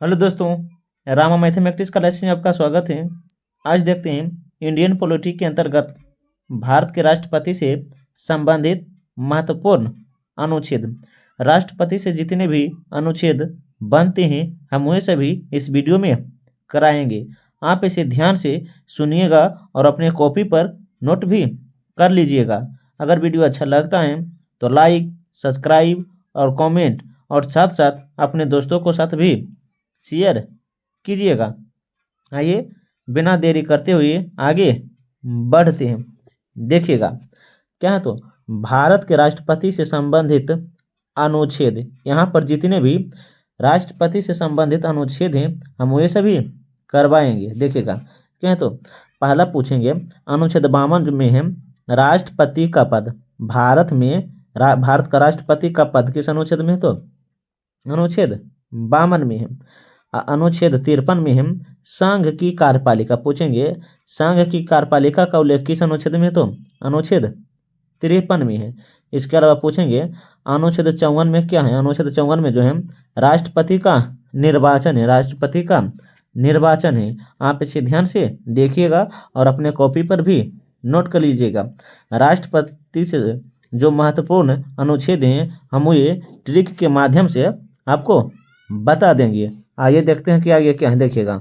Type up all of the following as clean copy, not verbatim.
Hello दोस्तों, Rama mathematics का lesson में आपका स्वागत है। आज देखते हैं इंडियन पॉलिटी के अंतर्गत भारत के राष्ट्रपति से संबंधित महत्वपूर्ण अनुच्छेद। राष्ट्रपति से जितने भी अनुच्छेद बनते हैं हम वह सभी इस वीडियो में कराएंगे। आप इसे ध्यान से सुनिएगा और अपने कॉपी पर नोट भी कर लीजिएगा। अगर वीडियो अच्छा लगता है तो लाइक, सब्सक्राइब और कमेंट और साथ साथ अपने दोस्तों को साथ भी शेयर कीजिएगा। आइए बिना देरी करते हुए आगे बढ़ते हैं। देखिएगा क्या है, तो भारत के राष्ट्रपति से संबंधित अनुच्छेद, यहाँ पर जितने भी राष्ट्रपति से संबंधित अनुच्छेद हैं हम वे सभी करवाएंगे। देखिएगा क्या है, तो पहला पूछेंगे अनुच्छेद 52 में है राष्ट्रपति का पद। भारत में भारत का राष्ट्रपति का पद किस अनुच्छेद में है, तो अनुच्छेद 52 में है। अनुच्छेद 53 में हम संघ की कार्यपालिका पूछेंगे। संघ की कार्यपालिका का उल्लेख किस अनुच्छेद में है, तो अनुच्छेद 53 में है। इसके अलावा पूछेंगे अनुच्छेद 54 में क्या है। अनुच्छेद 54 में जो है राष्ट्रपति का निर्वाचन है। राष्ट्रपति का निर्वाचन है। आप इसे ध्यान से देखिएगा और अपने कॉपी पर भी नोट कर लीजिएगा। राष्ट्रपति से जो महत्वपूर्ण अनुच्छेद हैं हम ये ट्रिक के माध्यम से आपको बता देंगे। आइए देखते हैं कि आगे क्या है। देखिएगा,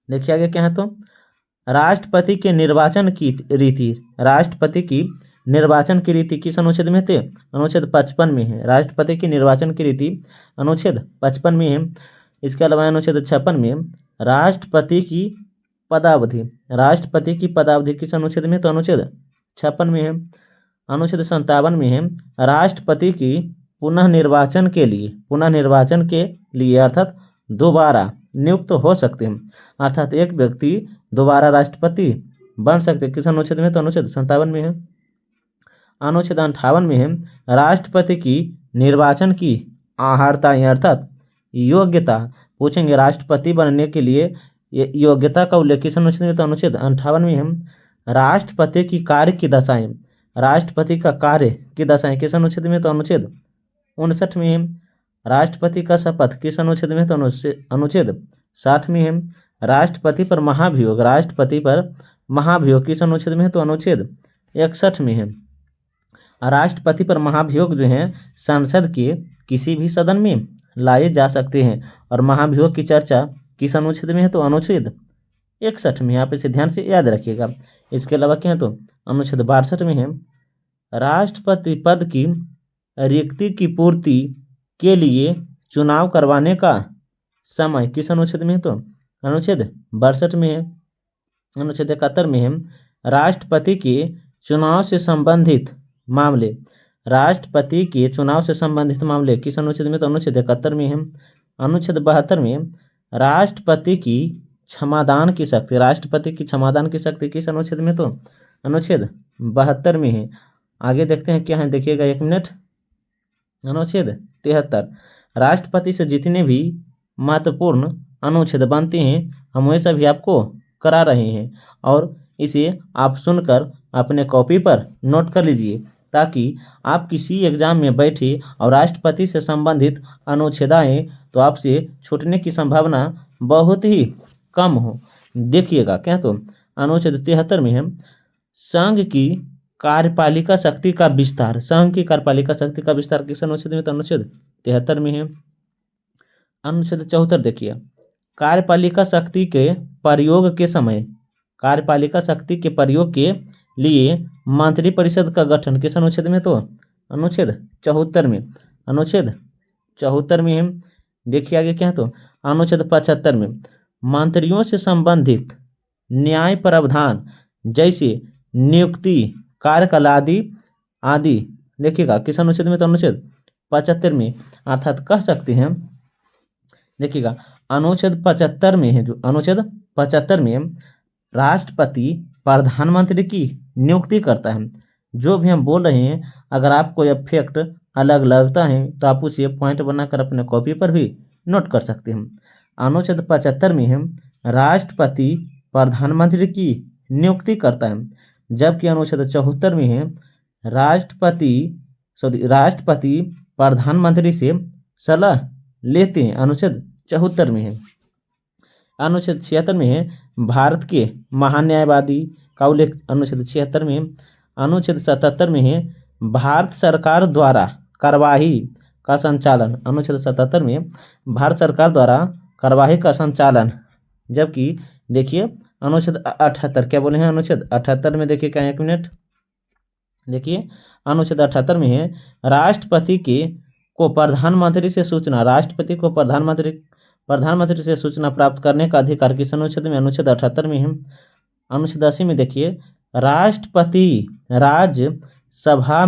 देखिए आगे क्या है, तो राष्ट्रपति के निर्वाचन की रीति। राष्ट्रपति की निर्वाचन की रीति किस अनुच्छेद में थे, अनुच्छेद 55 में है। राष्ट्रपति की निर्वाचन की रीति अनुच्छेद 55 में है। इसके अलावा अनुच्छेद 56 में राष्ट्रपति की पदावधि। राष्ट्रपति की पदावधि किस अनुच्छेद में, तो अनुच्छेद 56 में है। अनुच्छेद 57 में है राष्ट्रपति की पुनः निर्वाचन के लिए अर्थात दोबारा नियुक्त हो सकते हैं। अर्थात एक व्यक्ति दोबारा राष्ट्रपति बन सकते किस अनुच्छेद में, तो अनुच्छेद 57 में है। अनुच्छेद 58 में है राष्ट्रपति की निर्वाचन की अर्हता अर्थात योग्यता पूछेंगे। राष्ट्रपति बनने के लिए योग्यता का उल्लेख किस अनुच्छेद में, तो अनुच्छेद 58 में है। राष्ट्रपति की कार्य की दशाएं। राष्ट्रपति का कार्य की दशाएं किस अनुच्छेद में, तो अनुच्छेद 59 में है। राष्ट्रपति का शपथ किस अनुच्छेद में, तो अनुच्छेद 60 में है। राष्ट्रपति पर महाभियोग। राष्ट्रपति पर महाभियोग किस अनुच्छेद में है, तो अनुच्छेद 61 में है। राष्ट्रपति पर महाभियोग जो है संसद के किसी भी सदन में लाए जा सकते हैं और महाभियोग की चर्चा किस अनुच्छेद में है, तो अनुच्छेद 61 में। आप इसे ध्यान से याद रखिएगा। इसके अलावा क्या है, तो अनुच्छेद 62 में है राष्ट्रपति पद की रिक्ति की पूर्ति के लिए चुनाव करवाने का समय किस अनुच्छेद में है, तो अनुच्छेद 62 में है। अनुच्छेद 71 में है राष्ट्रपति के चुनाव से संबंधित मामले। राष्ट्रपति के चुनाव से संबंधित मामले किस अनुच्छेद में, तो अनुच्छेद 71 में है। अनुच्छेद 72 में राष्ट्रपति की क्षमादान की शक्ति। राष्ट्रपति की क्षमादान की शक्ति किस अनुच्छेद में, तो अनुच्छेद 72 में है। आगे देखते हैं क्या है, देखिएगा 1 मिनट। अनुच्छेद 73 राष्ट्रपति से जितने भी महत्वपूर्ण अनुच्छेद बनते हैं हम वे सभी आपको करा रहे हैं और इसे आप सुनकर अपने कॉपी पर नोट कर लीजिए ताकि आप किसी एग्जाम में बैठे और राष्ट्रपति से संबंधित अनुच्छेद आए तो आपसे छूटने की संभावना बहुत ही कम हो। देखिएगा क्या, तो अनुच्छेद 73 में है संघ की कार्यपालिका शक्ति का विस्तार। संघ की कार्यपालिका शक्ति का विस्तार किस अनुच्छेद में, तो अनुच्छेद 73 में है। अनुच्छेद 74 देखिए कार्यपालिका शक्ति के प्रयोग के समय। कार्यपालिका शक्ति के प्रयोग के लिए मंत्रिपरिषद का गठन किस अनुच्छेद में, तो अनुच्छेद 74 में। अनुच्छेद 74 में है। देखिए आगे क्या है, तो अनुच्छेद 75 में मंत्रियों से संबंधित न्याय प्रावधान जैसे नियुक्ति, कार्यकाल आदि देखिएगा किस अनुच्छेद में, तो अनुच्छेद 75 में। अर्थात कह सकते हैं, देखिएगा अनुच्छेद 75 में है, जो अनुच्छेद 75 में राष्ट्रपति प्रधानमंत्री की नियुक्ति करता है। जो भी हम बोल रहे हैं अगर आपको यह फैक्ट अलग लगता है तो आप उसे पॉइंट बनाकर अपने कॉपी पर भी नोट कर सकते हैं। अनुच्छेद 75 में है राष्ट्रपति प्रधानमंत्री की नियुक्ति करता है, जबकि अनुच्छेद 74 में है राष्ट्रपति प्रधानमंत्री से सलाह लेते हैं। अनुच्छेद 74 में है। अनुच्छेद 76 में है भारत के महान न्यायवादी का उल्लेख अनुच्छेद 76 में। अनुच्छेद 77 में है भारत सरकार द्वारा कार्यवाही का संचालन। अनुच्छेद 77 में भारत सरकार द्वारा कार्यवाही का संचालन। जबकि देखिए अनुच्छेद 78 क्या बोले हैं, अनुच्छेद 78 में देखिए क्या, एक मिनट देखिए अनुच्छेद 78 में है राष्ट्रपति को प्रधानमंत्री से सूचना, राष्ट्रपति को प्रधानमंत्री से सूचना प्राप्त करने का अधिकार किस अनुच्छेद में, अनुच्छेद 78 में है। अनुच्छेद 80 में देखिए राष्ट्रपति राज्यसभा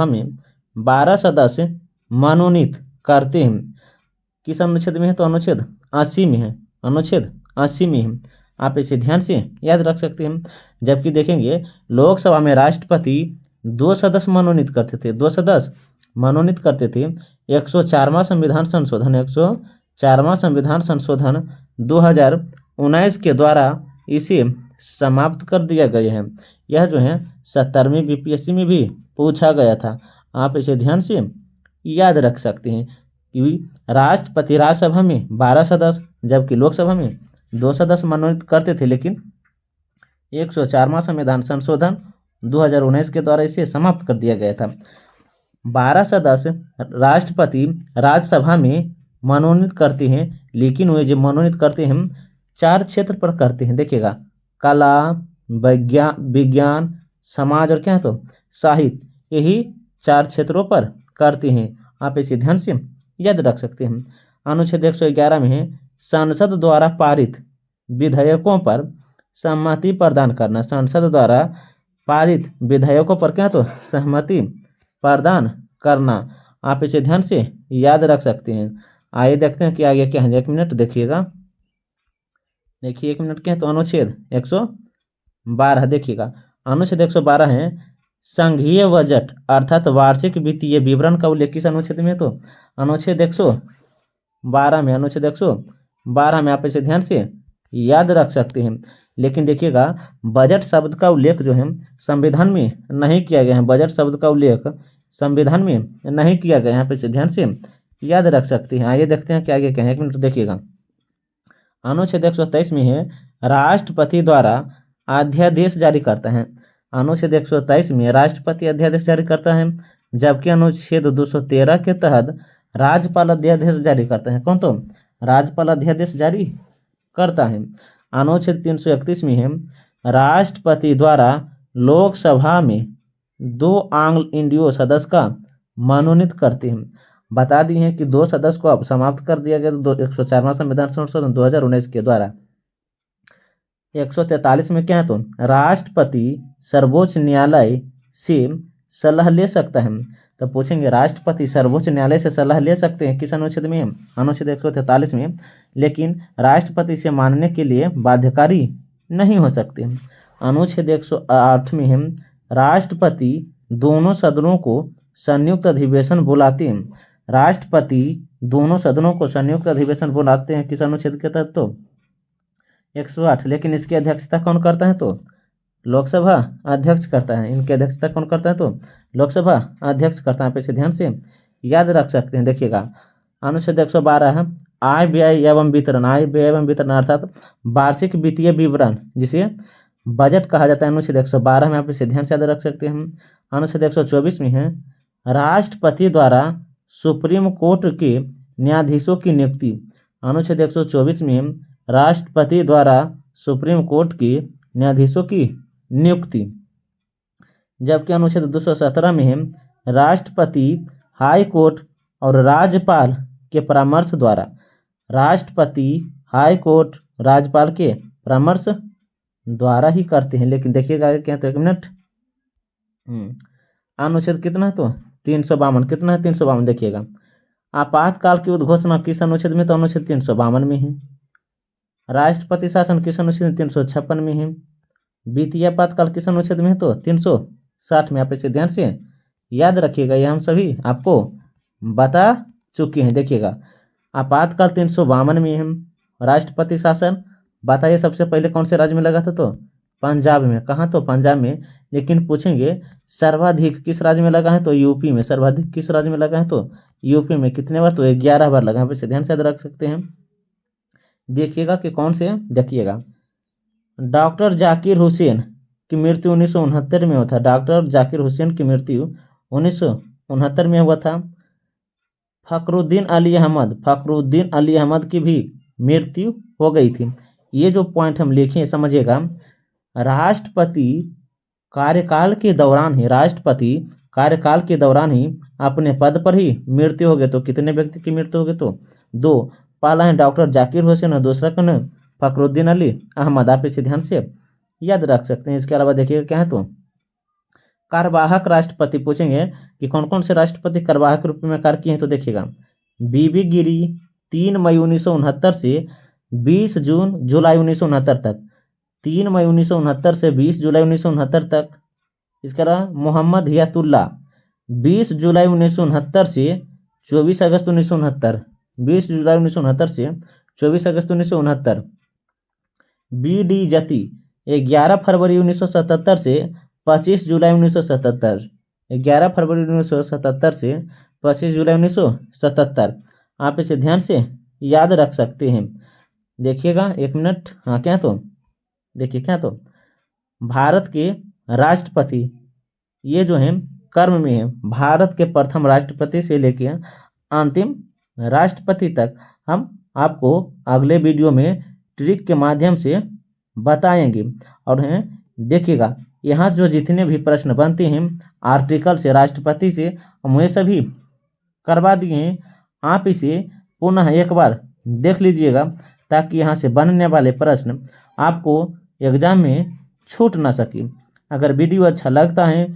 में 12 सदस्य मनोनीत करते हैं। किस अनुच्छेद में है, तो अनुच्छेद 80 में है, अनुच्छेद 80 में है। आप इसे ध्यान से याद रख सकते हैं। जबकि देखेंगे लोकसभा में राष्ट्रपति 2 सदस्य मनोनीत करते थे, 2 सदस्य मनोनीत करते थे। 104वां संविधान संशोधन 104वां संविधान संशोधन 2019 के द्वारा इसे समाप्त कर दिया गया है। यह जो है 70वीं बीपीएससी में भी पूछा गया था। आप इसे ध्यान से याद रख सकते हैं कि राष्ट्रपति राज्यसभा में 12 सदस्य जबकि लोकसभा में 2 सदस्य मनोनीत करते थे, लेकिन 104वां संविधान संशोधन 2019 के द्वारा इसे समाप्त कर दिया गया था। 12 सदस्य राष्ट्रपति राज्यसभा में मनोनीत करते हैं, लेकिन वे जो मनोनीत करते हैं 4 क्षेत्र पर करते हैं। देखिएगा कला, विज्ञान, समाज और क्या है तो साहित्य, यही 4 क्षेत्रों पर करते हैं। आप इसे ध्यान से याद रख सकते हैं। अनुच्छेद 111 में है संसद द्वारा पारित विधेयकों पर सहमति प्रदान करना। संसद द्वारा पारित विधेयकों पर क्या तो सहमति प्रदान करना। आप इसे ध्यान से याद रख सकते हैं। आइए देखते हैं कि आगे क्या है। 1 मिनट देखिएगा, देखिए 1 मिनट क्या है तो अनुच्छेद 112 देखिएगा। अनुच्छेद 112 है संघीय बजट अर्थात वार्षिक वित्तीय विवरण का उल्लेख किस अनुच्छेद में, तो अनुच्छेद 112 में। अनुच्छेद 112 में आप इसे ध्यान से याद रख सकते हैं। लेकिन देखिएगा बजट शब्द का उल्लेख जो है संविधान में नहीं किया गया है। बजट शब्द का उल्लेख संविधान में नहीं किया गया है। यहाँ पे इसे ध्यान से याद रख सकते हैं। आइए देखते हैं कि आगे क्या है। 1 मिनट देखिएगा। अनुच्छेद 123 में है राष्ट्रपति द्वारा अध्यादेश जारी करता है। अनुच्छेद 123 में राष्ट्रपति अध्यादेश जारी करता है, जबकि अनुच्छेद 213 के तहत राज्यपाल अध्यादेश जारी करता है। कौन तो राज्यपाल अध्यादेश जारी करता है। अनुच्छेद 331 में है राष्ट्रपति द्वारा लोकसभा में 2 आंग्ल इंडियो सदस्य का मनोनीत करते हैं। बता दिए हैं कि 2 सदस्य को अब समाप्त कर दिया गया 104वां संविधान संशोधन 2019 के द्वारा। 143 में क्या है तो राष्ट्रपति सर्वोच्च न्यायालय से सलाह ले सकता है। तो पूछेंगे राष्ट्रपति सर्वोच्च न्यायालय से सलाह ले सकते हैं किस अनुच्छेद में, अनुच्छेद 143 में। लेकिन राष्ट्रपति से मानने के लिए बाध्यकारी नहीं हो सकते। अनुच्छेद 108 में हम राष्ट्रपति दोनों सदनों को संयुक्त अधिवेशन बुलाते हैं। राष्ट्रपति दोनों सदनों को संयुक्त अधिवेशन बुलाते हैं किस अनुच्छेद के तहत, तो 108। लेकिन इसकी अध्यक्षता कौन करता है, तो लोकसभा अध्यक्ष करता है। इनकी अध्यक्षता कौन करता है, तो लोकसभा अध्यक्ष करता है। आप इसे ध्यान से याद रख सकते हैं। देखिएगा अनुच्छेद 112 है आय व्यय एवं वितरण। आय व्यय एवं वितरण अर्थात वार्षिक वित्तीय विवरण जिसे बजट कहा जाता है। अनुच्छेद 112 में आप इसे ध्यान से याद रख सकते हैं। अनुच्छेद 124 में है राष्ट्रपति द्वारा सुप्रीम कोर्ट के न्यायाधीशों की नियुक्ति। अनुच्छेद 124 में राष्ट्रपति द्वारा सुप्रीम कोर्ट के न्यायाधीशों की नियुक्ति। जबकि अनुच्छेद 217 में है राष्ट्रपति हाई कोर्ट और राज्यपाल के परामर्श द्वारा। राष्ट्रपति हाई कोर्ट राज्यपाल के परामर्श द्वारा ही करते हैं। लेकिन देखिएगा क्या तो 1 मिनट अनुच्छेद कितना है, तो 352। कितना है 352 देखिएगा। आपातकाल की उद्घोषणा किस अनुच्छेद में, तो अनुच्छेद 352 में है। राष्ट्रपति शासन किस अनुच्छेद में, 356 में है। वित्तीय आपातकाल किस अनुच्छेद में है, तो 360 में। आप इसे ध्यान से याद रखिएगा, ये हम सभी आपको बता चुके हैं। देखिएगा आपातकाल 352 में है। राष्ट्रपति शासन बताइए सबसे पहले कौन से राज्य में लगा था, तो पंजाब में। कहाँ, तो पंजाब में। लेकिन पूछेंगे सर्वाधिक किस राज्य में लगा है, तो यूपी में। सर्वाधिक किस राज्य में लगा है, तो यूपी में कितने बार, तो 11 बार लगा। यहाँ पे से ध्यान से याद रख सकते हैं। देखिएगा कि कौन से, देखिएगा डॉक्टर जाकिर हुसैन की मृत्यु 1969 में हुआ था। डॉक्टर जाकिर हुसैन की मृत्यु 1969 में हुआ था। फखरुद्दीन अली अहमद की भी मृत्यु हो गई थी। ये जो पॉइंट हम लिखे समझिएगा, राष्ट्रपति कार्यकाल के दौरान ही अपने पद पर ही मृत्यु हो गए। तो कितने व्यक्ति की मृत्यु हो गई, तो 2। पहला है डॉक्टर जाकिर हुसैन और दूसरा कौन है, फखरुद्दीन अली अहमद। आप इसे ध्यान से याद रख सकते हैं। इसके अलावा देखिएगा क्या है, तो कार्यवाहक राष्ट्रपति पूछेंगे कि कौन कौन से राष्ट्रपति कार्यवाहक रूप में कार्य किए हैं। तो देखिएगा बीबी गिरी 3 मई 1969 से 20 जुलाई 1969 तक, 3 मई 1969 से 20 जुलाई 1969 तक। इसके अलावा मोहम्मद हियातुल्लाह 20 जुलाई 1969 से 24 अगस्त 1969, 20 जुलाई 1969 से 24 अगस्त 1969। बी डी जती 11 फरवरी 1977 से 25 जुलाई 1977, 11 फरवरी 1977 से 25 जुलाई 1977। आप इसे ध्यान से याद रख सकते हैं। देखिएगा 1 मिनट, हाँ क्या, तो देखिए क्या, तो भारत के राष्ट्रपति ये जो है कर्म में है, भारत के प्रथम राष्ट्रपति से लेके अंतिम राष्ट्रपति तक हम आपको अगले वीडियो में ट्रिक के माध्यम से बताएंगे। और हैं देखिएगा यहाँ जो जितने भी प्रश्न बनते हैं आर्टिकल से, राष्ट्रपति से, हम वे सभी करवा दिए हैं। आप इसे पुनः एक बार देख लीजिएगा ताकि यहाँ से बनने वाले प्रश्न आपको एग्जाम में छूट ना सके। अगर वीडियो अच्छा लगता है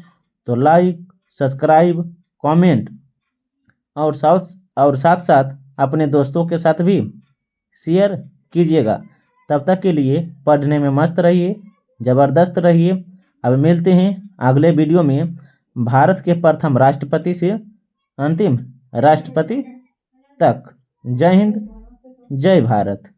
तो लाइक, सब्सक्राइब, कमेंट और साथ साथ अपने दोस्तों के साथ भी शेयर कीजिएगा। तब तक के लिए पढ़ने में मस्त रहिए, ज़बरदस्त रहिए। अब मिलते हैं अगले वीडियो में भारत के प्रथम राष्ट्रपति से अंतिम राष्ट्रपति तक। जय हिंद, जय भारत।